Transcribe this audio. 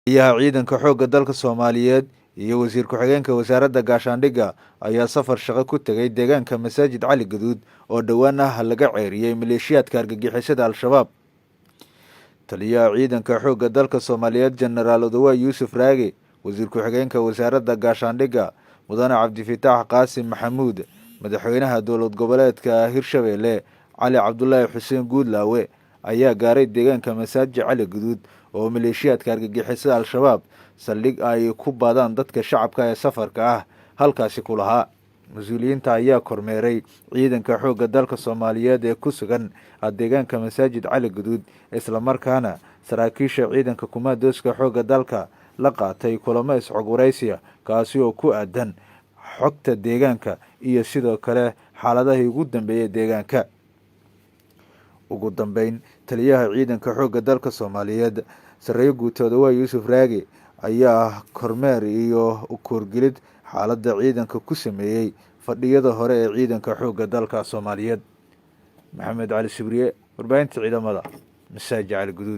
Taliyaha ciidanka xoogga dalka Soomaaliyeed iyo wasiir ku-xigeenka wasaaradda gaashaandhigga ayaa safar shaqo ku tagay deegaanka Masaajid Cali Gaduud oo dhowaan laga ceeriyay maleeshiyaadka argagixisada Al-Shabaab. Taliyaha ciidanka xoogga dalka Soomaaliyeed Generaal Odawaye Yuusuf Raage, wasiir ku-xigeenka wasaaradda gaashaandhigga Mudane Cabdifataax Qaasim Maxamuud, madaxweynaha dowlad goboleedka Hirshabelle Cali Cabdullaahi Xuseen Guudlaawe ayaa gaaray deegaanka Masaajid Cali Gaduud oo maleeshiyaadka argagixisada Al-Shabaab saldhig ay ku baadaan dadka shacabka ee safarka halkaasi ku lahaa. Mas-uuliyiinta ayaa kormeeray ciidanka xoogga dalka Soomaaliyeed ee ku sugan deegaanka Masaajid Cali Gaduud, isla markaana saraakiisha ciidanka kumaandooska xoogga dalka la qaatay kulamo isxog waraysi kaasi oo ku aadan xogta deegaanka iyo sidoo kale xaaladihii ugu dambeeyay deegaanka. Ugu dambeyn, taliyaha ciidanka xoogga dalka Soomaaliyeed Saraakiil Guuto Odawaye Yuusuf Raage ayaa kormeer iyo korgelid xaaladda ciidanka ku sameeyay fadhiyada hore ee ciidanka xoogga dalka Soomaaliyeed. Maxamed Cali Sibriye, warbaahinta ciidamada Masaajid Cali Gaduud.